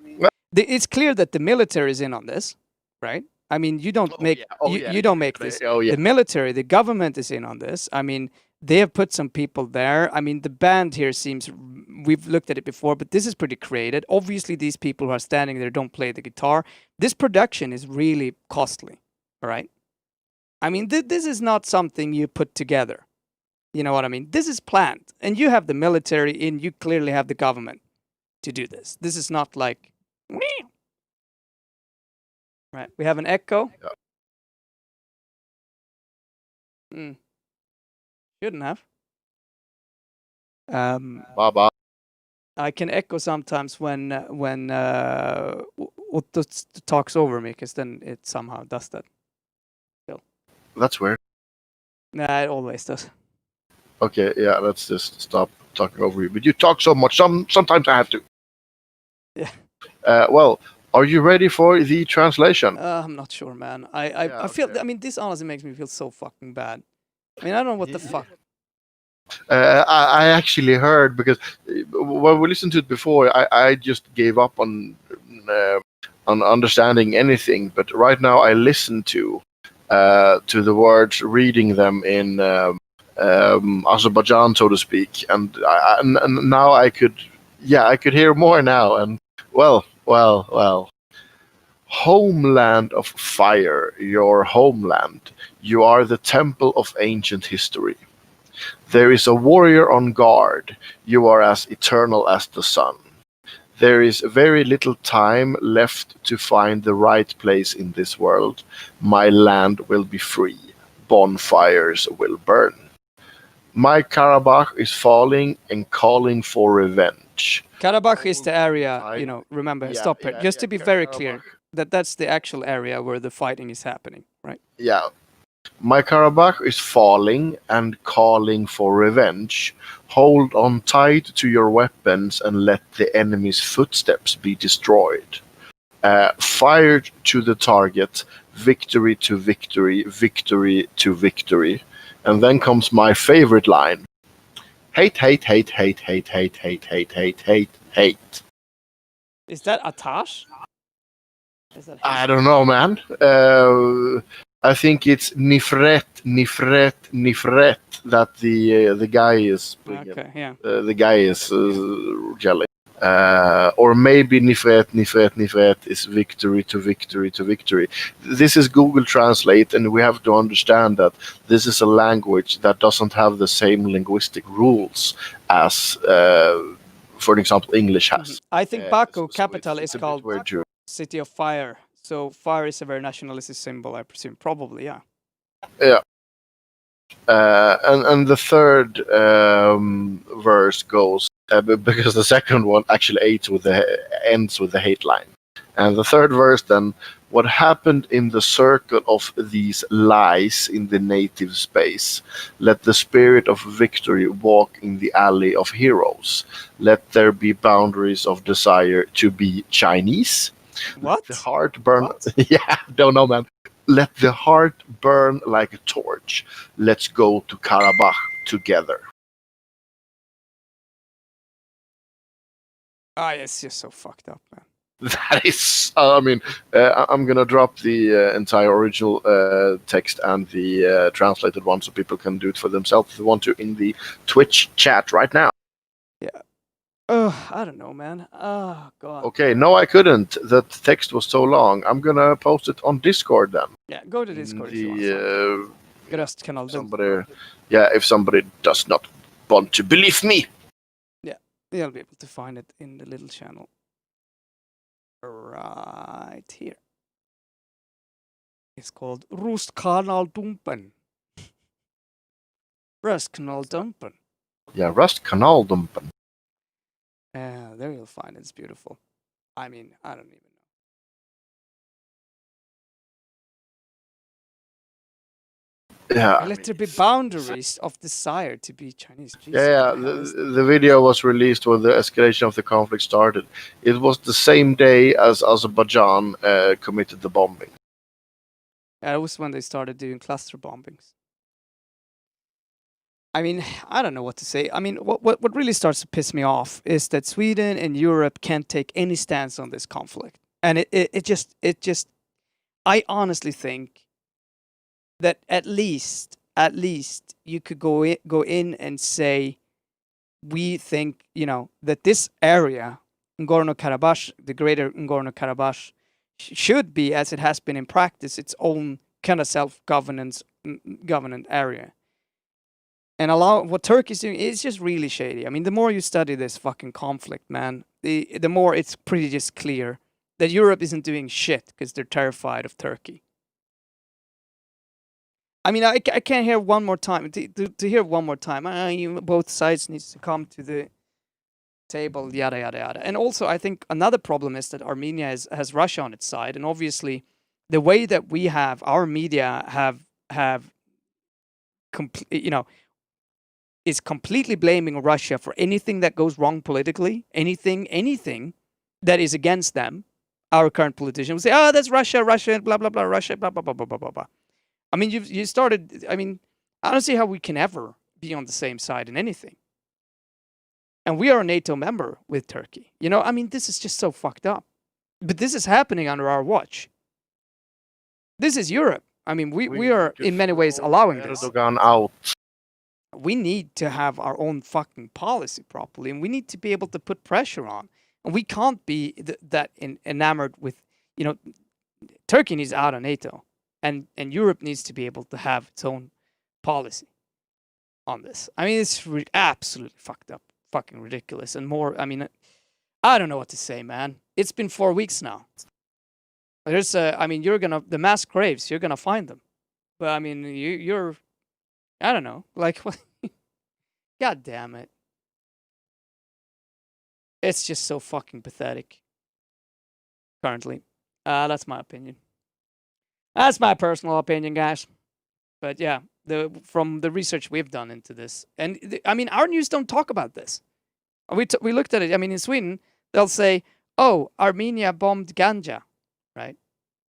it's clear that the military is in on this, right? I mean, you don't make you don't make this. Oh yeah. The military, the government is in on this. I mean, they have put some people there. I mean, the band here seems, we've looked at it before, but this is pretty created. Obviously, these people who are standing there don't play the guitar. This production is really costly, all right? I mean, this is not something you put together. You know what I mean? This is planned. And you have the military and you clearly have the government to do this. This is not like, right? We have an echo. Shouldn't have. Baba. I can echo sometimes when Otto talks over me, because then it somehow does that. That's weird. Nah, it always does. Okay, yeah, let's just stop talking over you. But you talk so much, sometimes I have to. Yeah. Well, are you ready for the translation? I'm not sure, man. I feel. okay. I mean, this honestly makes me feel so fucking bad. I mean, I don't know what the fuck. I actually heard, because when we listened to it before, I just gave up on understanding anything. But right now, I listen to the words, reading them in Azerbaijan, so to speak, and now I could hear more now. And well. Homeland of fire, your homeland. You are the temple of ancient history. There is a warrior on guard. You are as eternal as the sun. There is very little time left to find the right place in this world. My land will be free. Bonfires will burn. My Karabakh is falling and calling for revenge. Karabakh is the area, you know, remember, stop it. Just to be very clear, that's the actual area where the fighting is happening, right? Yeah. My Karabakh is falling and calling for revenge. Hold on tight to your weapons and let the enemy's footsteps be destroyed. Fire to the target, victory to victory, victory to victory. And then comes my favorite line. Hate, hate, hate, hate, hate, hate, hate, hate, hate, hate, hate. Is that Atash? I don't know, man. I think it's Nifret that the guy is bringing. Okay, yeah. The guy is jelly. Or maybe Nifret is victory to victory to victory. This is Google Translate, and we have to understand that this is a language that doesn't have the same linguistic rules as, for example, English has. I think Baku, capital, is it's a bit called weird too. City of Fire. So fire is a very nationalistic symbol, I presume. Probably, yeah. Yeah. And the third verse goes, because the second one actually ends with the hate line. And the third verse then, what happened in the circle of these lies in the native space? Let the spirit of victory walk in the alley of heroes. Let there be boundaries of desire to be Chinese. What? Let the heart burn. Yeah, don't know, man. Let the heart burn like a torch. Let's go to Karabakh together. It's just so fucked up, man. That is, I'm gonna drop the entire original text and the translated one so people can do it for themselves if they want to in the Twitch chat right now. Yeah. Oh, I don't know, man. Oh, God. Okay, no, I couldn't. The text was so long. I'm gonna post it on Discord then. Yeah, go to Discord if you want. Somebody, if somebody does not want to believe me. Yeah, they'll be able to find it in the little channel. Right here. It's called Rustkanaldumpen. Rustkanaldumpen. Yeah, Rustkanaldumpen. There you'll find it. It's beautiful. I mean, I don't even know. Yeah, I And let mean, there be boundaries of desire to be Chinese. Jesus, yeah, what the hell is that? the video was released when the escalation of the conflict started. It was the same day as Azerbaijan committed the bombing. That was when they started doing cluster bombings. I mean, I don't know what to say. I mean, what really starts to piss me off is that Sweden and Europe can't take any stance on this conflict. And it just, I honestly think that at least you could go in and say, we think, that this area, Nagorno-Karabakh, the greater Nagorno-Karabakh, should be, as it has been in practice, its own kind of self-governance government area. And allow what Turkey's doing is just really shady. I mean, the more you study this fucking conflict, man, the more it's pretty just clear that Europe isn't doing shit because they're terrified of Turkey. I mean, I can't hear one more time. To hear one more time, both sides needs to come to the table, yada, yada, yada. And also, I think another problem is that Armenia has Russia on its side. And obviously, the way that we have, our media have is completely blaming Russia for anything that goes wrong politically, anything that is against them. Our current politicians will say, oh, that's Russia, blah, blah, blah, Russia, blah, blah, blah, blah, blah, blah, blah. I mean, you started, I mean, I don't see how we can ever be on the same side in anything. And we are a NATO member with Turkey. I mean, this is just so fucked up. But this is happening under our watch. This is Europe. I mean, we are in many ways allowing this. Erdogan out. We need to have our own fucking policy properly, and we need to be able to put pressure on. And we can't be enamored with, Turkey needs out of NATO, and Europe needs to be able to have its own policy on this. I mean, it's absolutely fucked up, fucking ridiculous, and more. I mean, I don't know what to say, man. It's been 4 weeks now. There's the mass graves, you're gonna find them, but I mean, you're. I don't know. Like, God damn it. It's just so fucking pathetic. Currently. That's my opinion. That's my personal opinion, guys. But yeah, from the research we've done into this. And, I mean, our news don't talk about this. We looked at it. I mean, in Sweden, they'll say, oh, Armenia bombed Ganja, right?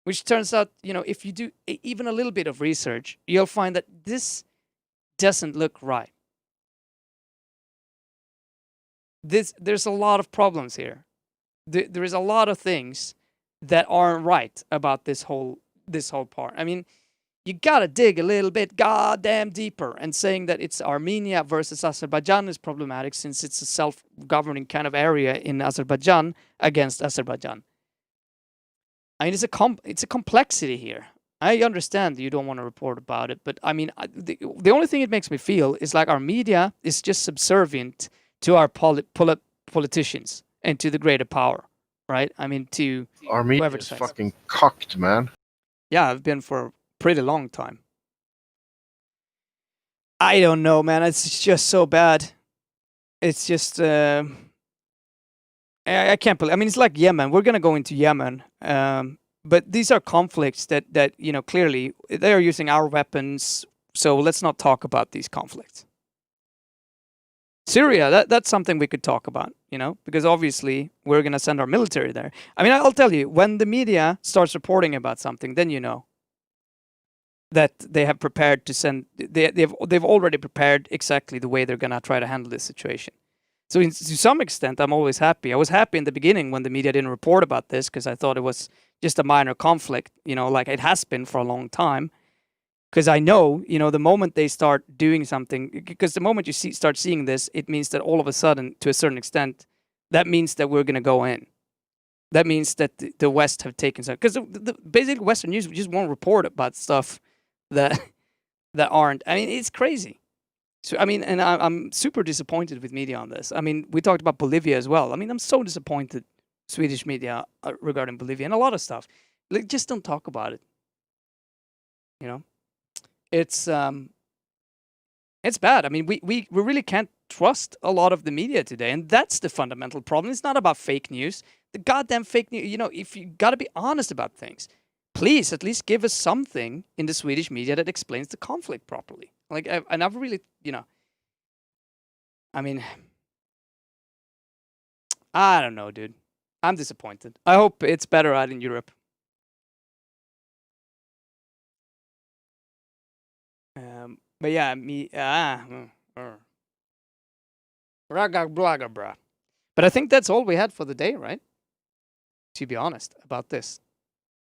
Which turns out, if you do even a little bit of research, you'll find that this doesn't look right. There's a lot of problems here. There is a lot of things that aren't right about this whole part. I mean, you gotta dig a little bit goddamn deeper, and saying that it's Armenia versus Azerbaijan is problematic since it's a self-governing kind of area in Azerbaijan against Azerbaijan. I mean, it's a complexity here. I understand you don't want to report about it, but I mean, the only thing it makes me feel is like our media is just subservient to our politicians and to the greater power, right? I mean, to Armenia whoever is decides. fucking cocked, man. Yeah, I've been for a pretty long time. I don't know, man. It's just so bad. It's just I can't believe. I mean, it's like Yemen. We're gonna go into Yemen. But these are conflicts that clearly they are using our weapons. So let's not talk about these conflicts. Syria, that's something we could talk about, because obviously we're going to send our military there. I mean, I'll tell you, when the media starts reporting about something, then you know that they have prepared to send, they've already prepared exactly the way they're going to try to handle this situation. So to some extent, I'm always happy. I was happy in the beginning when the media didn't report about this because I thought it was just a minor conflict, like it has been for a long time. Because I know, the moment they start doing something, because the moment you start seeing this, it means that all of a sudden, to a certain extent, that means that we're going to go in. That means that the West have taken some, because basically Western news just won't report about stuff that aren't. I mean, it's crazy. So I mean, and I'm super disappointed with media on this. I mean, we talked about Bolivia as well. I mean, I'm so disappointed, Swedish media regarding Bolivia and a lot of stuff. Like, just don't talk about it. It's bad. I mean, we really can't trust a lot of the media today, and that's the fundamental problem. It's not about fake news. The goddamn fake news. If you got to be honest about things, please at least give us something in the Swedish media that explains the conflict properly. Like, I never really, I mean, I don't know, dude. I'm disappointed. I hope it's better out in Europe. But yeah, But I think that's all we had for the day, right? To be honest about this.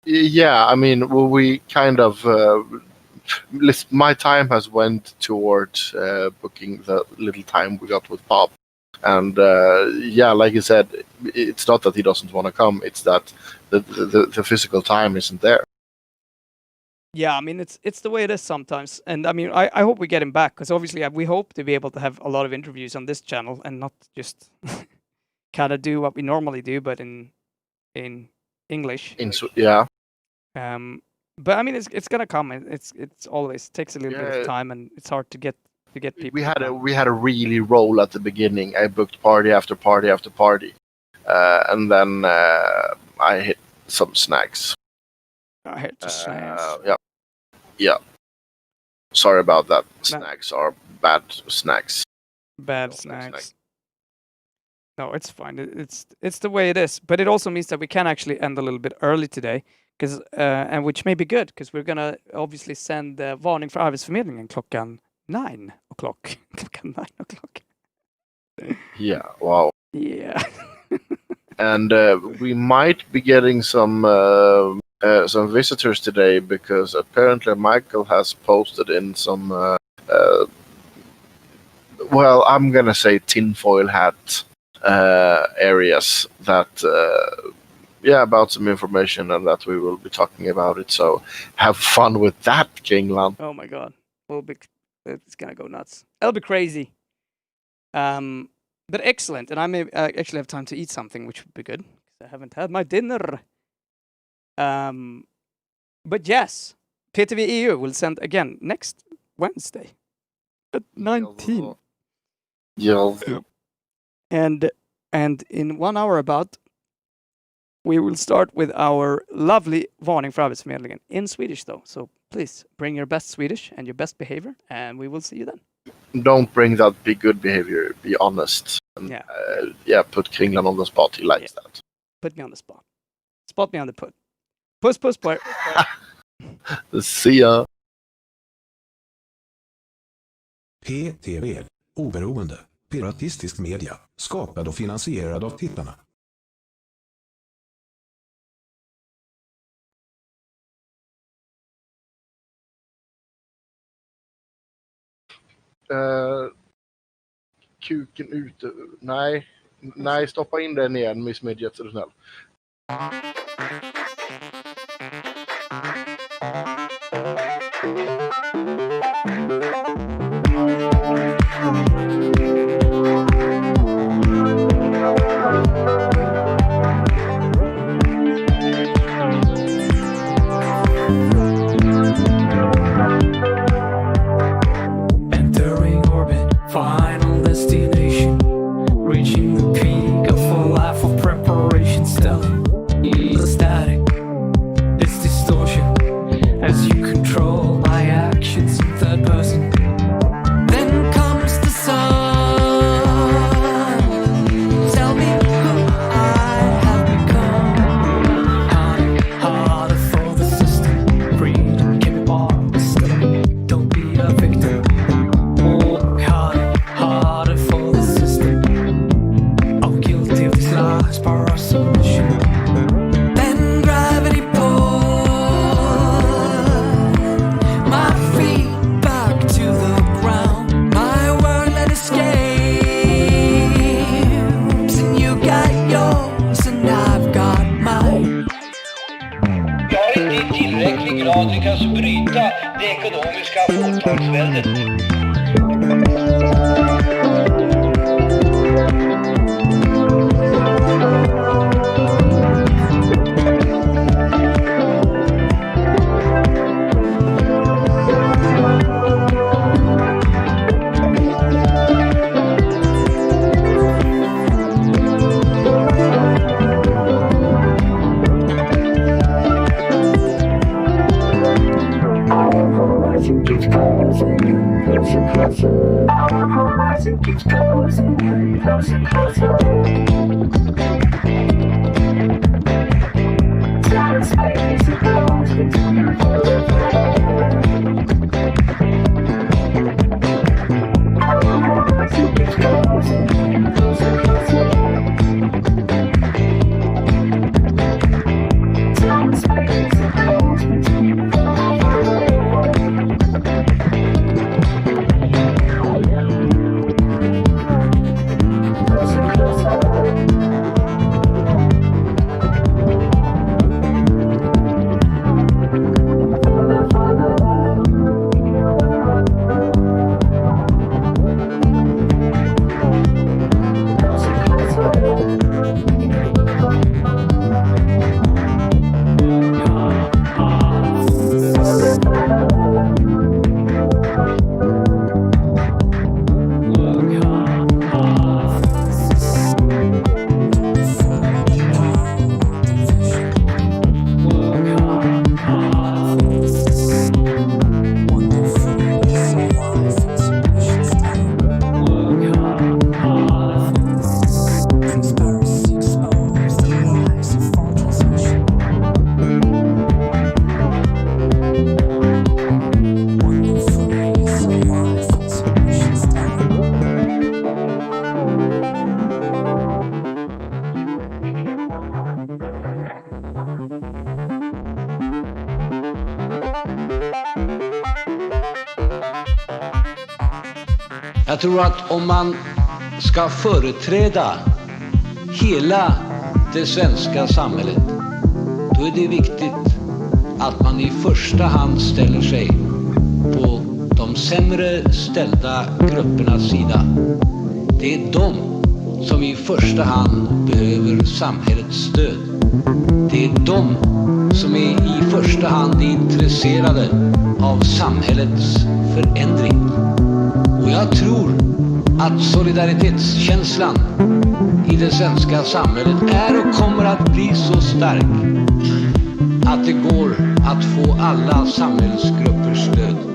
Yeah, I mean, we kind of my time has went towards booking the little time we got with Bob, and yeah, like you said, it's not that he doesn't want to come; it's that the physical time isn't there. Yeah, I mean, it's the way it is sometimes, and I mean, I hope we get him back, because obviously we hope to be able to have a lot of interviews on this channel and not just kind of do what we normally do, but in English. Yeah. But I mean, it's gonna come. It's always takes a little bit of time, and it's hard to get people. We had a really roll at the beginning. I booked party after party after party, and then I hit some snags. I hit the snags. Yeah. Sorry about that. Snags are bad snags. Bad snags. No, it's fine. It's the way it is. But it also means that we can actually end a little bit early today, because and which may be good, because we're gonna obviously send the varning för arbetsförmedlingen klockan 9 o'clock. Klockan 9 o'clock. Yeah. Wow. Yeah. And we might be getting some visitors today, because apparently Michael has posted in some well, I'm gonna say tinfoil hat areas that about some information, and that we will be talking about it. So have fun with that, Kingland. Oh my god, it's gonna go nuts. It'll be crazy. But excellent, and I may actually have time to eat something, which would be good, because I haven't had my dinner. But yes, PTVEU will send again next Wednesday at 19. Yeah. And in 1 hour about, we will start with our lovely varning för arbetsförmedlingen in Swedish, though. So please bring your best Swedish and your best behavior, and we will see you then. Don't bring that be good behavior. Be honest. And, put Kringland on the spot. He likes that. Put me on the spot. Spot me on the put. Puss, boy. See ya. PTV, oberoende, piratistisk media, skapad och finansierad av tittarna. Kuken ute. Nej, stoppa in den igen, Miss Midget, är du snäll. Entering orbit, final destination, reaching the peak of a life of preparation. Stellar, the static, it's distortion as you control my actions in third person. Then comes the sun. Tell me who I have become. Harder for the system. Freedom can be part of the system. Don't be a victim. Work harder for the system. I'm guilty of these lies, power of submission. Then gravity pulled my feet back to the ground. My world let escape, and you got yours and I've got mine. Vi har inte i tillräcklig grad lyckats bryta det ekonomiska fåtalsväldet. Jag tror att om man ska företräda hela det svenska samhället, då är det viktigt att man i första hand ställer sig på de sämre ställda gruppernas sida. Det är de som i första hand behöver samhällets stöd. Det är de som är i första hand intresserade av samhällets förändring. Och jag tror att solidaritetskänslan i det svenska samhället är och kommer att bli så stark att det går att få alla samhällsgruppers stöd.